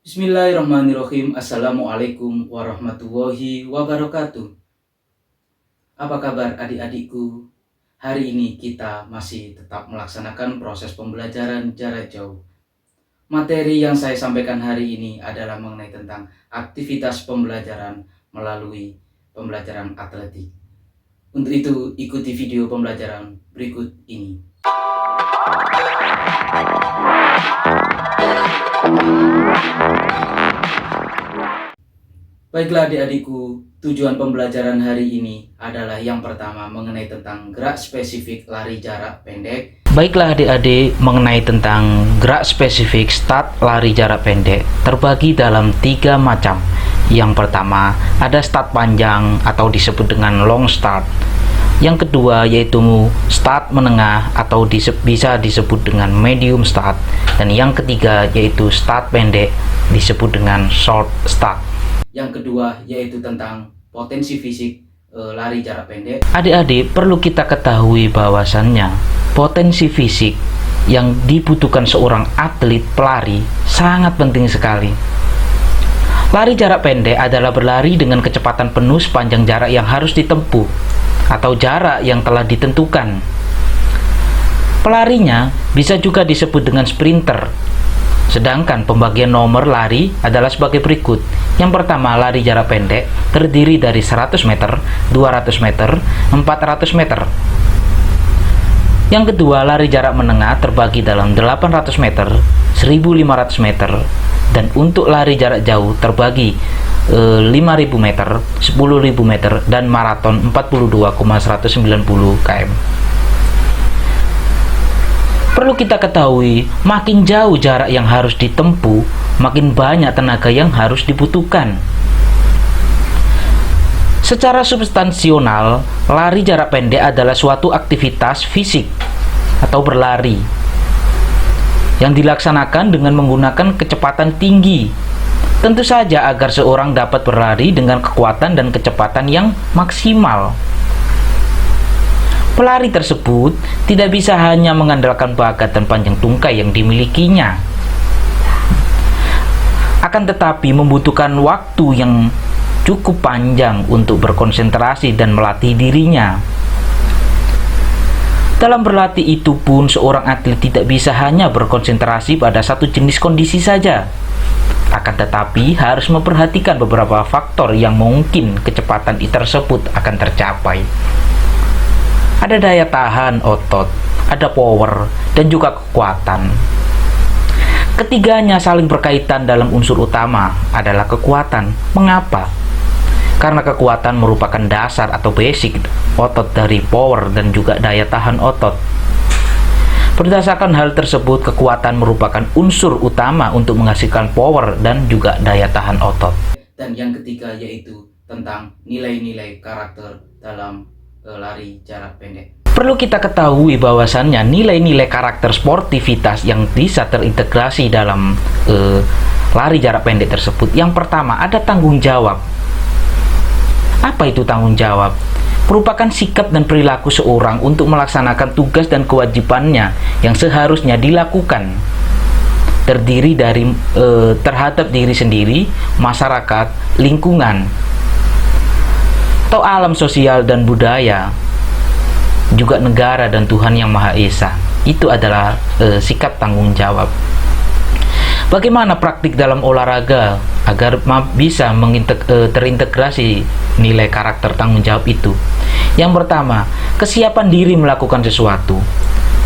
Bismillahirrahmanirrahim. Assalamualaikum warahmatullahi wabarakatuh. Apa kabar adik-adikku? Hari ini kita masih tetap melaksanakan proses pembelajaran jarak jauh. Materi yang saya sampaikan hari ini adalah mengenai tentang aktivitas pembelajaran melalui pembelajaran atletik. Untuk itu, ikuti video pembelajaran berikut ini. Baiklah adik-adikku, tujuan pembelajaran hari ini adalah yang pertama mengenai tentang gerak spesifik lari jarak pendek. Baiklah adik-adik, mengenai tentang gerak spesifik start lari jarak pendek terbagi dalam 3 macam. Yang pertama, ada start panjang atau disebut dengan long start. Yang kedua yaitu start menengah atau bisa disebut dengan medium start. Dan yang ketiga yaitu start pendek disebut dengan short start. Yang kedua yaitu tentang potensi fisik lari jarak pendek. Adik-adik, perlu kita ketahui bahwasannya potensi fisik yang dibutuhkan seorang atlet pelari sangat penting sekali. Lari jarak pendek adalah berlari dengan kecepatan penuh sepanjang jarak yang harus ditempuh atau jarak yang telah ditentukan. Pelarinya bisa juga disebut dengan sprinter. Sedangkan pembagian nomor lari adalah sebagai berikut. Yang pertama, lari jarak pendek terdiri dari 100 meter, 200 meter, 400 meter. Yang kedua, lari jarak menengah terbagi dalam 800 meter, 1500 meter. Dan untuk lari jarak jauh terbagi 5.000 meter, 10.000 meter, dan maraton 42,190 km. Perlu kita ketahui, makin jauh jarak yang harus ditempuh, makin banyak tenaga yang harus dibutuhkan. Secara substansional, lari jarak pendek adalah suatu aktivitas fisik atau berlari yang dilaksanakan dengan menggunakan kecepatan tinggi. Tentu saja agar seorang dapat berlari dengan kekuatan dan kecepatan yang maksimal. Pelari tersebut tidak bisa hanya mengandalkan bakat dan panjang tungkai yang dimilikinya, akan tetapi membutuhkan waktu yang cukup panjang untuk berkonsentrasi dan melatih dirinya. Dalam berlatih itu pun seorang atlet tidak bisa hanya berkonsentrasi pada satu jenis kondisi saja, akan tetapi harus memperhatikan beberapa faktor yang mungkin kecepatan tersebut akan tercapai. Ada daya tahan otot, ada power, dan juga kekuatan. Ketiganya saling berkaitan dalam unsur utama adalah kekuatan. Mengapa? Karena kekuatan merupakan dasar atau basic otot dari power dan juga daya tahan otot. Berdasarkan hal tersebut, kekuatan merupakan unsur utama untuk menghasilkan power dan juga daya tahan otot. Dan yang ketiga yaitu tentang nilai-nilai karakter dalam lari jarak pendek. Perlu kita ketahui bahwasannya nilai-nilai karakter sportivitas yang bisa terintegrasi dalam lari jarak pendek tersebut. Yang pertama, ada tanggung jawab. Apa itu tanggung jawab? Merupakan sikap dan perilaku seorang untuk melaksanakan tugas dan kewajibannya yang seharusnya dilakukan. Terdiri dari terhadap diri sendiri, masyarakat, lingkungan, atau alam sosial dan budaya, juga negara dan Tuhan Yang Maha Esa. Itu adalah sikap tanggung jawab. Bagaimana praktik dalam olahraga agar bisa terintegrasi nilai karakter tanggung jawab itu? Yang pertama, kesiapan diri melakukan sesuatu.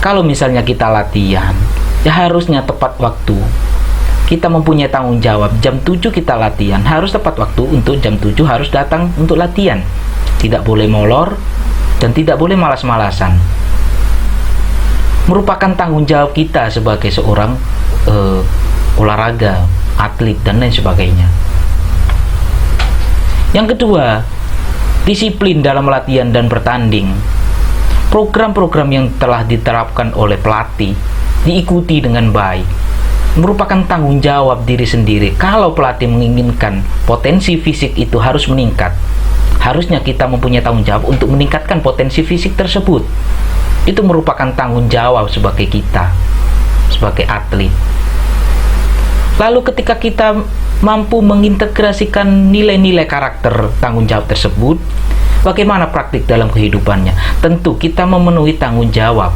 Kalau misalnya kita latihan, ya harusnya tepat waktu. Kita mempunyai tanggung jawab, jam 7 kita latihan, harus tepat waktu untuk jam 7 harus datang untuk latihan. Tidak boleh molor dan tidak boleh malas-malasan. Merupakan tanggung jawab kita sebagai seorang olahraga, atlet, dan lain sebagainya. Yang kedua, disiplin dalam latihan dan bertanding. Program-program yang telah diterapkan oleh pelatih diikuti dengan baik. Merupakan tanggung jawab diri sendiri. Kalau pelatih menginginkan potensi fisik itu harus meningkat, harusnya kita mempunyai tanggung jawab untuk meningkatkan potensi fisik tersebut. Itu merupakan tanggung jawab sebagai kita, sebagai atlet. Lalu ketika kita mampu mengintegrasikan nilai-nilai karakter tanggung jawab tersebut, bagaimana praktik dalam kehidupannya? Tentu kita memenuhi tanggung jawab,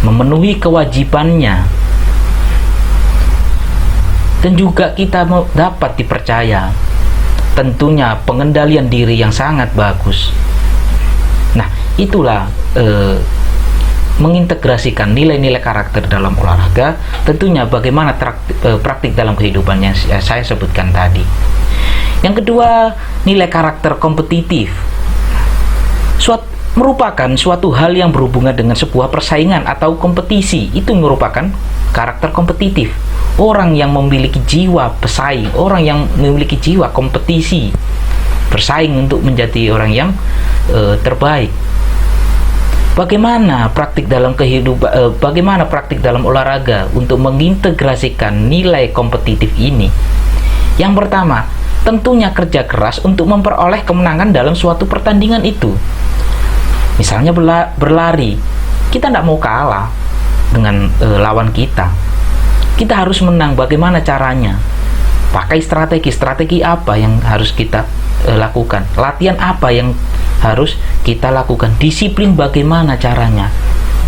memenuhi kewajibannya, dan juga kita dapat dipercaya. Tentunya pengendalian diri yang sangat bagus. Nah, itulah mengintegrasikan nilai-nilai karakter dalam olahraga. Tentunya bagaimana praktik dalam kehidupannya saya sebutkan tadi. Yang kedua, nilai karakter kompetitif. Merupakan suatu hal yang berhubungan dengan sebuah persaingan atau kompetisi. Itu merupakan karakter kompetitif. Orang yang memiliki jiwa pesaing, orang yang memiliki jiwa kompetisi, bersaing untuk menjadi orang yang terbaik. Bagaimana praktik dalam kehidupan, bagaimana praktik dalam olahraga untuk mengintegrasikan nilai kompetitif ini? Yang pertama, tentunya kerja keras untuk memperoleh kemenangan dalam suatu pertandingan itu. Misalnya berlari, kita tidak mau kalah dengan lawan kita. Kita harus menang. Bagaimana caranya? Pakai strategi apa yang harus kita lakukan? Latihan apa yang harus kita lakukan? Disiplin bagaimana caranya?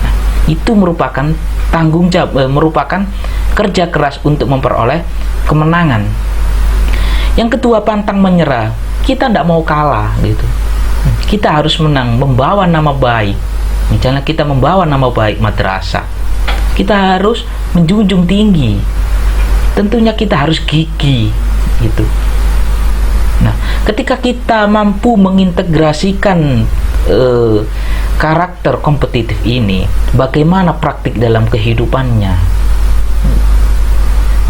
Nah, itu merupakan tanggung jawab, merupakan kerja keras untuk memperoleh kemenangan. Yang kedua, pantang menyerah. Kita tidak mau kalah gitu. Kita harus menang, membawa nama baik. Misalnya kita membawa nama baik madrasah, kita harus menjunjung tinggi. Tentunya kita harus gigih gitu. Nah, ketika kita mampu mengintegrasikan karakter kompetitif ini, bagaimana praktik dalam kehidupannya?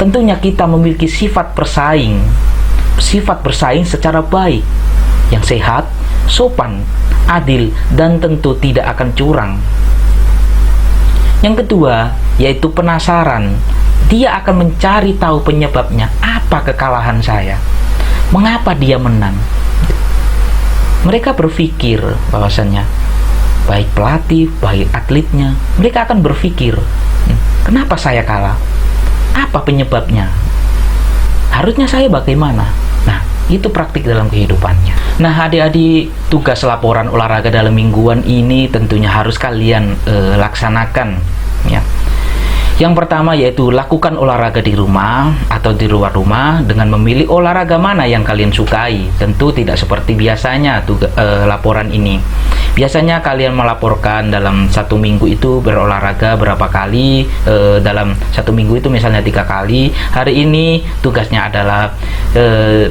Tentunya kita memiliki sifat bersaing secara baik, yang sehat, sopan, adil, dan tentu tidak akan curang. Yang kedua, yaitu penasaran. Dia akan mencari tahu penyebabnya. Apa kekalahan saya? Mengapa dia menang? Mereka berpikir bahwasannya, baik pelatih, baik atletnya, mereka akan berpikir, kenapa saya kalah? Apa penyebabnya? Harusnya saya bagaimana? Nah, itu praktik dalam kehidupannya. Nah, adik-adik, tugas laporan olahraga dalam mingguan ini tentunya harus kalian laksanakan, ya. Yang pertama yaitu lakukan olahraga di rumah atau di luar rumah dengan memilih olahraga mana yang kalian sukai. Tentu tidak seperti biasanya laporan ini. Biasanya kalian melaporkan dalam satu minggu itu berolahraga berapa kali, dalam satu minggu itu misalnya 3 kali. Hari ini tugasnya adalah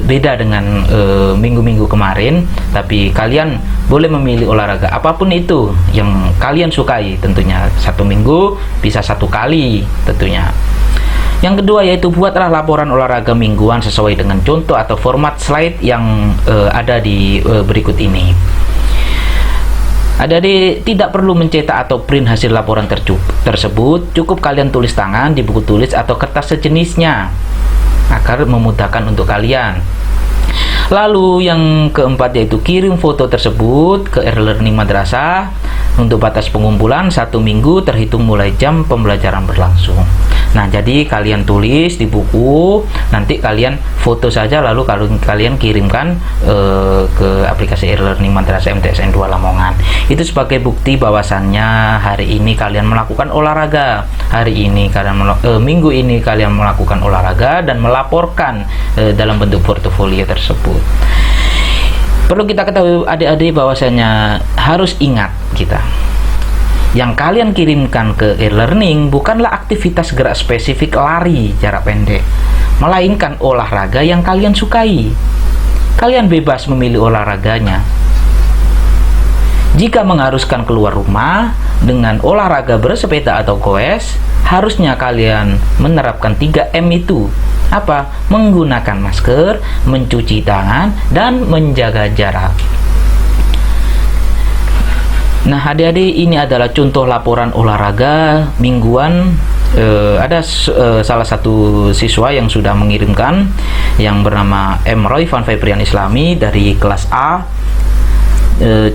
beda dengan minggu-minggu kemarin, tapi kalian boleh memilih olahraga apapun itu yang kalian sukai. Tentunya satu minggu bisa 1 kali tentunya. Yang kedua yaitu buatlah laporan olahraga mingguan sesuai dengan contoh atau format slide yang ada di berikut ini. Adik-adik tidak perlu mencetak atau print hasil laporan tersebut, cukup kalian tulis tangan di buku tulis atau kertas sejenisnya agar memudahkan untuk kalian. Lalu yang keempat yaitu kirim foto tersebut ke e-learning madrasah untuk batas pengumpulan 1 minggu terhitung mulai jam pembelajaran berlangsung. Nah, jadi kalian tulis di buku, nanti kalian foto saja lalu kalian kirimkan ke aplikasi e-learning madrasah MTSN 2 Lamongan. Itu sebagai bukti bahwasannya hari ini kalian melakukan olahraga. Hari ini minggu ini kalian melakukan olahraga dan melaporkan dalam bentuk portofolio tersebut. Perlu kita ketahui adik-adik bahwasanya harus ingat kita, yang kalian kirimkan ke e-learning bukanlah aktivitas gerak spesifik lari jarak pendek, melainkan olahraga yang kalian sukai. Kalian bebas memilih olahraganya. Jika mengharuskan keluar rumah dengan olahraga bersepeda atau goes, harusnya kalian menerapkan 3M itu. Apa? Menggunakan masker, mencuci tangan, dan menjaga jarak. Nah, adik-adik, ini adalah contoh laporan olahraga mingguan. Ada salah satu siswa yang sudah mengirimkan, yang bernama M. Roy Van Febrian Islami dari kelas A.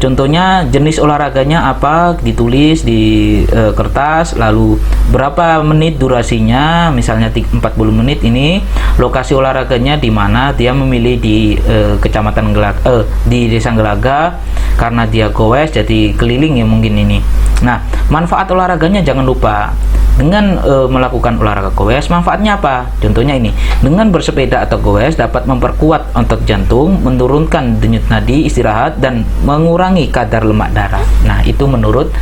Contohnya jenis olahraganya apa ditulis di kertas, lalu berapa menit durasinya, misalnya 40 menit ini, lokasi olahraganya di mana, dia memilih di kecamatan Gelaga, di desa Gelaga, karena dia goes jadi keliling ya mungkin ini. Nah, manfaat olahraganya jangan lupa. Dengan melakukan olahraga goes, manfaatnya apa? Contohnya ini, dengan bersepeda atau goes dapat memperkuat otot jantung, menurunkan denyut nadi, istirahat, dan mengurangi kadar lemak darah. Nah, itu menurut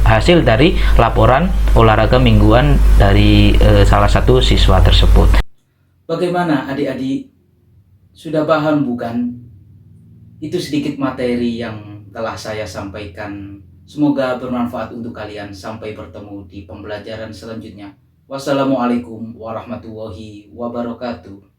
hasil dari laporan olahraga mingguan dari salah satu siswa tersebut. Bagaimana adik-adik? Sudah paham bukan? Itu sedikit materi yang telah saya sampaikan. Semoga bermanfaat untuk kalian. Sampai bertemu di pembelajaran selanjutnya. Wassalamualaikum warahmatullahi wabarakatuh.